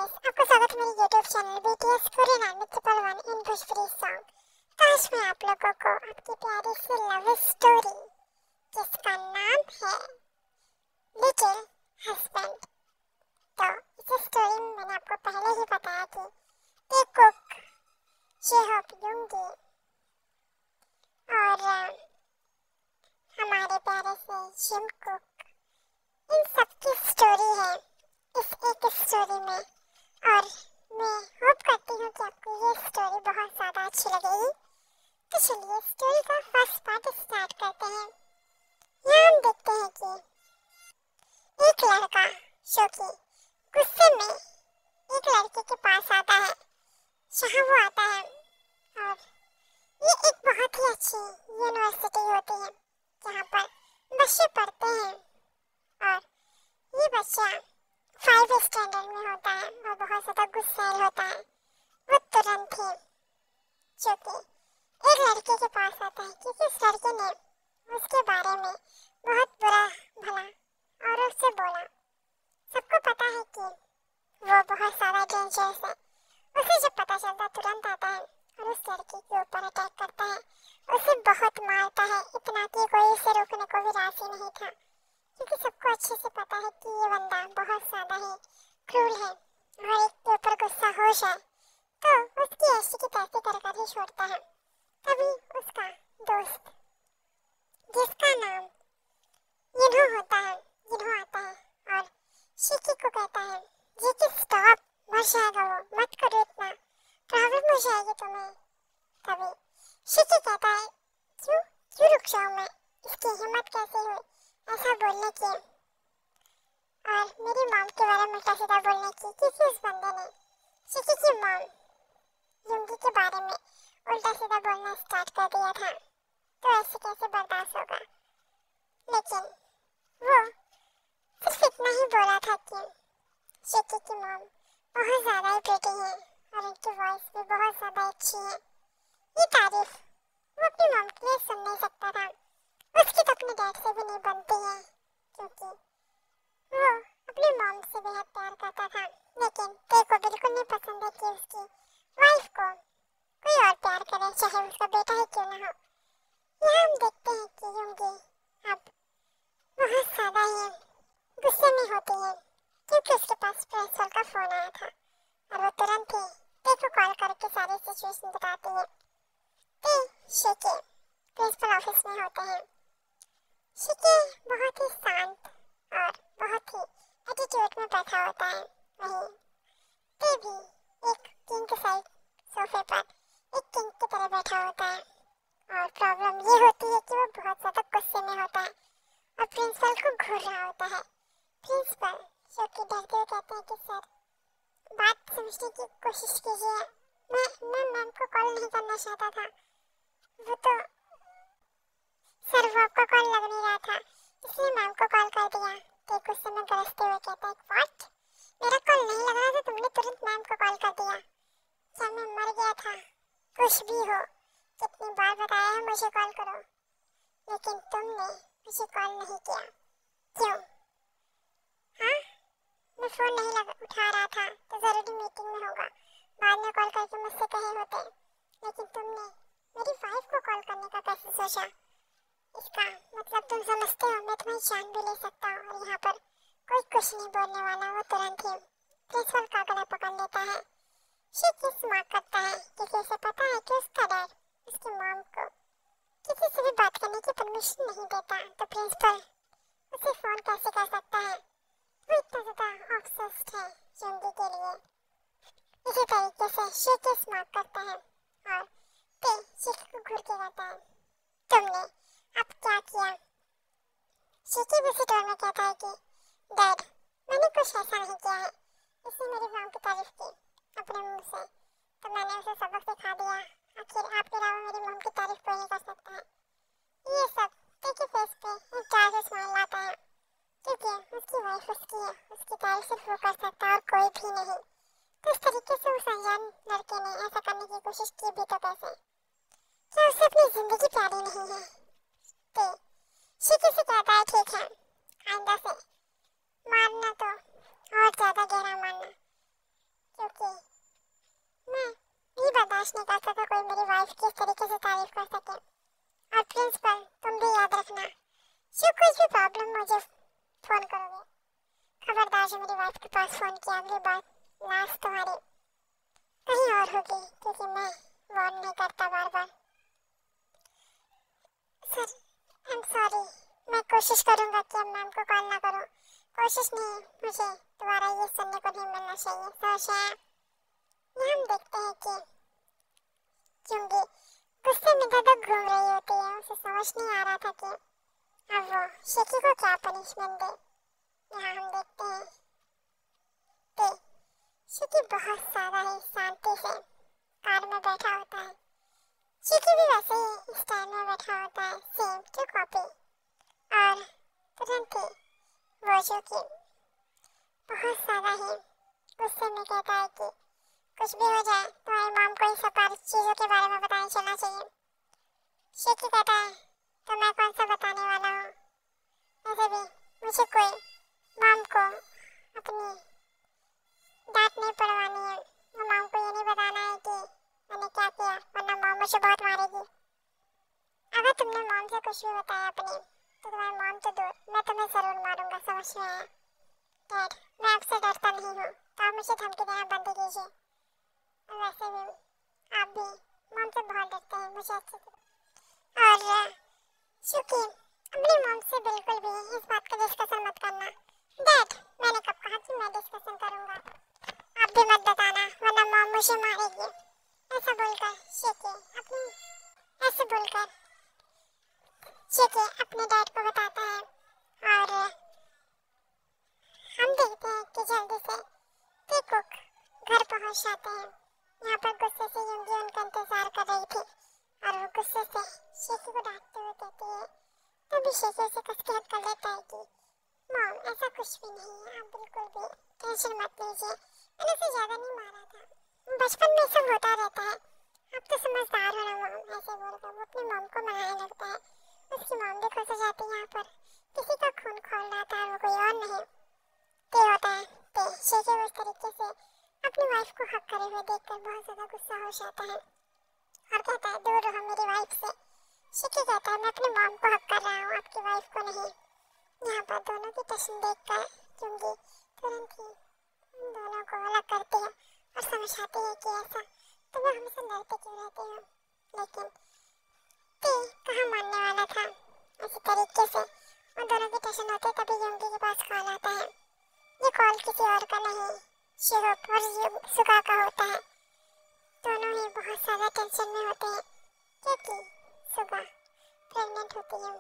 Guys, आपका स्वागत है मेरे YouTube channel BTS Korean army triple one in Bhojpuri song. तो आज मैं आप लोगों को आपकी प्यारी सी लव स्टोरी जिसका नाम है लिटिल हस्बैंड। तो इस स्टोरी में मैंने आपको पहले ही बताया कि ये कुक जेहोप युंगी और हमारे प्यारे से जिम कुक, इन सबकी स्टोरी है इस एक स्टोरी में। और मैं होप करती हूँ कि आपको ये स्टोरी बहुत ज़्यादा अच्छी लगेगी। तो चलिए स्टोरी का फर्स्ट पार्ट स्टार्ट करते हैं। यहाँ हम देखते हैं कि एक लड़का जो कि गुस्से में एक लड़के के पास आता है, जहाँ वो आता है और ये एक बहुत ही अच्छी यूनिवर्सिटी होती है जहाँ पर बच्चे पढ़ते हैं और ये बच्चा 5 स्टैंडर्ड में होता है और बहुत ज़्यादा गुस्सैल होता है। वो तुरंत ही जो कि एक लड़के के पास आता है क्योंकि उस लड़के ने उसके बारे में बहुत बुरा भला और उससे बोला। सबको पता है कि वो बहुत ज़्यादा डेंजरस है। उसे जब पता चलता तुरंत आता है और उस लड़के के ऊपर अटैक करता है, उसे बहुत मारता है, इतना कि कोई उसे रोकने को भी राजी नहीं था क्योंकि सबको अच्छे से पता है कि ये बंदा बहुत ज़्यादा ही क्रूर है और एक के ऊपर गुस्सा हो जाए तो उसकी ऐसी की तैसी करके ही छोड़ता है। तभी उसका दोस्त जिसका नाम यिन्हो होता है, यिन्हो आता है और शिकी को कहता है जी स्टॉप, मर जाएगा वो, मत करो इतना, प्रॉब्लम हो जाएगी तुम्हें। तभी शिकी कहता है क्यों क्यों रुक जाऊँ मैं, इसकी हिम्मत कैसे हुई ऐसा बोलने की और मेरी मॉम के बारे में उल्टा सीधा बोलने की। किसी उस बंदे ने शिकी की मॉम युंगी के बारे में उल्टा सीधा बोलना स्टार्ट कर दिया था, तो ऐसे कैसे बर्दाश्त होगा। लेकिन वो सिर्फ इतना ही बोला था कि शिकी की मॉम बहुत ज़्यादा ही प्रिटी है और उनकी वॉइस भी बहुत ज़्यादा अच्छी है। ये तारीफ वो अपनी मॉम के लिए सुन नहीं सकता था, उसकी तो अपने डैड से भी नहीं बनती है क्योंकि वो अपनी मॉम से बेहद प्यार करता था। लेकिन ते को बिल्कुल नहीं पसंद है कि उसकी वाइफ को कोई और प्यार करे, चाहे उसका बेटा ही क्यों ना हो। यहाँ हम देखते हैं कि युंगी अब बहुत ज़्यादा ही गुस्से में होती है क्योंकि उसके पास प्रिंसिपल का फ़ोन आया था और वो तुरंत ही ते को कॉल करके सारी सिचुएशन बताती है। ते शिकी प्रिंसिपल ऑफिस में होते हैं। शिकी बहुत ही शांत और बहुत ही एटीट्यूड में बैठा होता है। वहीं ते भी एक किंग के साइड सोफे पर एक किंग की तरह बैठा होता है और प्रॉब्लम ये होती है कि वो बहुत ज़्यादा गुस्से में होता है और प्रिंसिपल को घूर रहा होता है। प्रिंसिपल जो कि डरते हुए कहते हैं कि सर बात समझने की कोशिश कीजिए, मैं मैम को कॉल नहीं करना चाहता था, वो तो सर वो आपका कॉल लग नहीं रहा था इसलिए मैम को कॉल कर दिया। तो गुस्से में गरजते हुए कहता है व्हाट, मेरा कॉल नहीं लग रहा था, तुमने तुरंत मैम को कॉल कर दिया, क्या मैं मर गया था? कुछ भी हो, कितनी बार बताया है मुझे कॉल करो लेकिन तुमने मुझे कॉल नहीं किया, क्यों? हाँ, मैं फ़ोन नहीं उठा रहा था तो ज़रूरी मीटिंग में होगा, बाद में कॉल करके मुझसे कहे होते, लेकिन तुमने मेरी वाइफ को कॉल करने का कैसे सोचा? इसका मतलब तुम समझते हो मैं तुम्हारी जान भी ले सकता हूँ। और यहाँ पर कोई कुछ नहीं बोलने वाला, वो तुरंत ही प्रिंसिपल का गला पकड़ लेता है। शिकी स्मार्ट करता है क्योंकि उसे पता है कि उसका डैड उसकी मॉम को किसी से भी बात करने की परमिशन नहीं देता, तो प्रिंसिपल उसे फ़ोन कैसे कर सकता है। वो इतना ज़्यादा ऑब्सेस्ड है युंगी के लिए। इसी तरीके से शिकी स्मार्ट करता है और ते शिकी को घूर के कहता है तुमने अब क्या किया? शिकी भी उसी टोन में कहता है कि डैड मैंने कुछ ऐसा नहीं किया है, इसने मेरी मॉम की तारीफ की अपने मुंह से तो मैंने उसे सबक सिखा दिया। आखिर आपके अलावा मेरी मॉम की तारीफ कोई नहीं कर सकता है। ये सब ते के फेस पे एक डार्क स्माइल लाता है क्योंकि उसकी वाइफ उसकी है, उसकी तारीफ सिर्फ वो कर सकता है और कोई भी नहीं। तो इस तरीके से उस अनजान लड़के ने ऐसा करने की कोशिश की भी तो कैसे? क्या उसे अपनी जिंदगी प्यारी नहीं है? ते शिकी से कहता है ठीक है, आइंदा से मारना तो और ज़्यादा गहरा मारना, नहीं करता था कोई मेरी वाइफ की इस तरीके से तारीफ कर सके। और प्रिंसिपल तुम भी याद रखना, जो कुछ भी प्रॉब्लम मुझे फोन करोगे, खबरदार जो मेरी वाइफ के पास फोन किया अगली बार लाश तुम्हारी कहीं और होगी, क्योंकि मैं वार्न नहीं करता बार बार। सर आई एम सॉरी, मैं कोशिश करूंगा कि अब मैम को कॉल ना करूं। कोशिश नहीं, मुझे दोबारा ये सुनने को नहीं मिलना चाहिए। तो शायद ये हम देखते हैं कि चुंगी गुस्से में ज्यादा घूम रही होती है, उसे समझ नहीं आ रहा था कि अब वो शिकी को क्या पनिशमेंट दे। यहाँ हम देखते हैं कि शिकी बहुत ज्यादा ही शांति से कार में बैठा होता है। शिकी भी वैसे ही स्टाइल में बैठा होता है, सेम टू कॉपी। और तुरंत ही वो जो कि बहुत ज्यादा ही गुस्से में कहता है कि कुछ भी हो जाए तुम्हारी मॉम को इस सब चीजों के बारे में पता नहीं चलना चाहिए। शिकी कहता है तो मैं कौन सा बताने वाला हूँ, ऐसे भी मुझे कोई मॉम को अपनी डांट नहीं पड़वानी है। मॉम को ये नहीं बताना है कि मैंने क्या किया, वरना मॉम मुझे बहुत मारेगी। अगर तुमने मॉम से कुछ भी बताया अपनी, तो तुम्हारी मॉम तो दूर, मैं तुम्हें जरूर मारूंगा, समझ में आया? डैड मैं आपसे डरता नहीं हूँ, तो आप मुझे धमकी देना बंद कीजिए। वैसे भी आप भी मॉम से बहुत डरते हैं, मुझे अच्छे से। और चूंकि अपनी मॉम से बिल्कुल भी इस बात का डिस्कशन मत करना। डैड मैंने कब कहा कि मैं डिस्कशन करूंगा, आप भी मत बताना वरना मॉम मुझे मारेगी। ऐसा बोलकर शिकी अपने डैड को बताता है। और हम देखते हैं कि जल्दी से टीकुक घर पहुंच जाते हैं। यहाँ पर गुस्से से युंगी उनका इंतजार कर रही थी और वो गुस्से से शिकी को डांटते हुए कहती है। तभी शिकी उसे कस के हद कर लेता है कि मॉम ऐसा कुछ भी नहीं है, आप बिल्कुल भी टेंशन मत लीजिए, मैंने उसे ज्यादा नहीं मारा था, बचपन में सब होता रहता है, आप तो समझदार हो ना मॉम। ऐसे बोलकर वो अपनी मॉम को मनाने लगता है। उसकी मॉम भी खुश हो जाती है। यहाँ पर किसी का खून खोल रहा था, वो कोई और नहीं ते होता है। ते शिकी उस तरीके से अपनी वाइफ को हक करे हुए देखकर बहुत ज्यादा गुस्सा हो जाता है और कहता है दूर रहो मेरी वाइफ से। शिकी कहता है मैं अपनी मॉम को हक कर रहा हूँ, आपकी वाइफ को नहीं। यहाँ पर दोनों की टशन देखकर चुंगी तुरंत ही उन दोनों को अलग करती है और समझाती है कि ऐसा तुम हमसे लड़ते क्यों रहते हो। लेकिन ते कहाँ मानने वाला था। इसी तरीके से उन दोनों की टशन होते तभी युंगी के पास कॉल आता है। ये कॉल किसी और का नहीं, शिहोक और सुगा का होता है। दोनों ही बहुत ज्यादा टेंशन में होते हैं क्योंकि सुगा प्रेग्नेंट होती है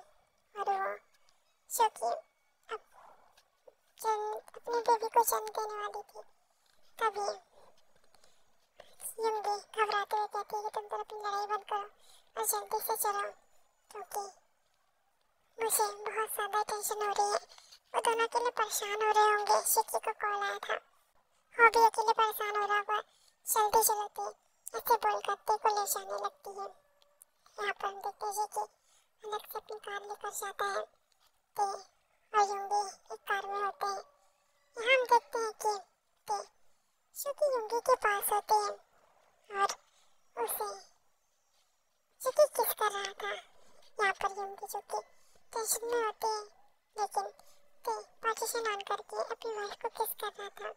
और वो जो कि अपने बेबी को जन्म देने वाली थी। तभी युंगी घबराते हुए कहती है कि तुम दोनों अपनी लड़ाई बंद करो और जल्दी से चलो, क्योंकि मुझे बहुत ज्यादा टेंशन हो रही है। वो दोनों अकेले परेशान हो रहे होंगे। शिकी को कॉल आया था, वो भी अकेले परेशान हो रहा होगा। जल्दी चलो ते, ऐसे बोलकर ते को ले जाने लगती है। यहाँ पर हम देखते हैं कि अलग से अपनी कार लेकर जाता है। ते और युंगी एक कार में होते हैं। यहाँ हम देखते हैं कि ते शिकी युंगी के पास होते हैं और उसे शिकी किस कर रहा था। यहाँ पर युंगी जो कि टेंशन में होते हैं, लेकिन ते पार्टीशन ऑन करके अपनी वाइफ को किस कर रहा था।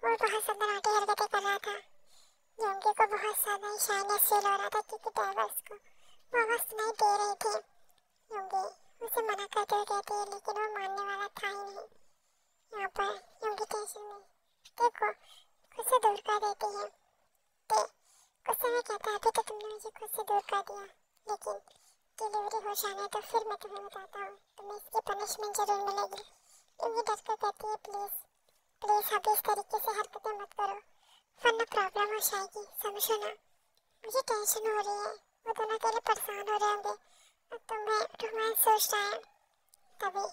वो बहुत ज्यादा नाटी हरकतें कर रहा था। युंगी को बहुत ज्यादा शाइनेस फील हो रहा था क्योंकि ड्राइवर्स को वो आवाज नहीं दे रहे थे। युंगी उसे मना करते हुए कहती है, लेकिन वो मानने वाला था ही नहीं। यहाँ पर युंगी टेंशन में ते को खुद से दूर कर देती है। ते गुस्से में कहता है अभी तो तुमने मुझे खुद से दूर कर दिया, लेकिन डिलीवरी हो जाने तो फिर मैं तुम्हें बताता हूँ, तुम्हें इसकी पनिशमेंट जरूर मिलेगी। युंगी डर कर कहती है प्लीज अभी इस तरीके से हरकतें मत करो वरना प्रॉब्लम हो जाएगी, समझो ना। मुझे टेंशन हो रही है, वो दोनों के लिए परेशान हो रहे होंगे और तुम्हें रोमांस सोच रहा है। तभी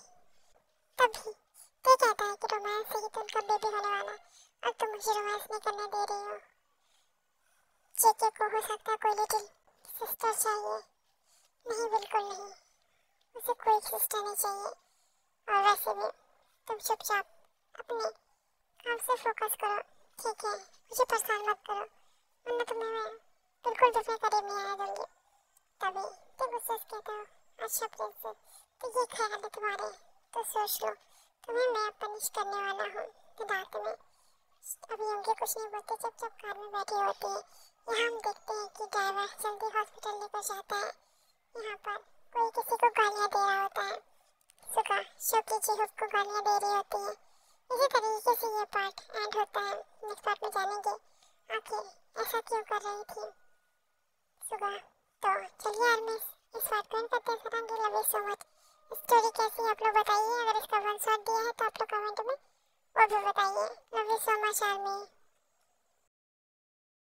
ते कहता है कि रोमांस से ही तो उनका बेबी होने वाला और तुम मुझे रोमांस नहीं करने दे रही हो। जेके को हो सकता है कोई लिटिल सिस्टर चाहिए। नहीं बिल्कुल नहीं, उसे कोई सिस्टर नहीं चाहिए। और वैसे भी तुम चुपचाप अपने काम से फोकस करो, ठीक है? मुझे परेशान मत करो वरना तुम्हें मैं बिल्कुल भी अपने करीब नहीं आने दूंगी। तभी ते गुस्से से कहता है, अच्छा प्रिंसेस, तो ये ख्याल है तुम्हारे, तो सोच लो, तुम्हें मैं पनिश करने वाला हूँ रात में। अभी उनके कुछ नहीं बोलते, चुपचाप कार में बैठी होती है। यहाँ हम देखते हैं कि ड्राइवर जल्दी हॉस्पिटल लेकर जाता है। यहाँ पर कोई किसी को गालियाँ दे रहा होता है। सुगा शोकी चिहुक को गालियाँ दे रही होती है। इसी तरीके से ये पार्ट एंड होता है। नेक्स्ट पार्ट में जानेंगे आखिर ऐसा क्यों कर रही थी सुगा। तो चलिए यार, मिस इस पार्ट को एंड करते हैं। Sarangi, love you so much. Story कैसी है आप लोग बताइए। अगर इसका 1 शॉट दिया है तो आप लोग कमेंट में वो भी बताइए। Love you so much army.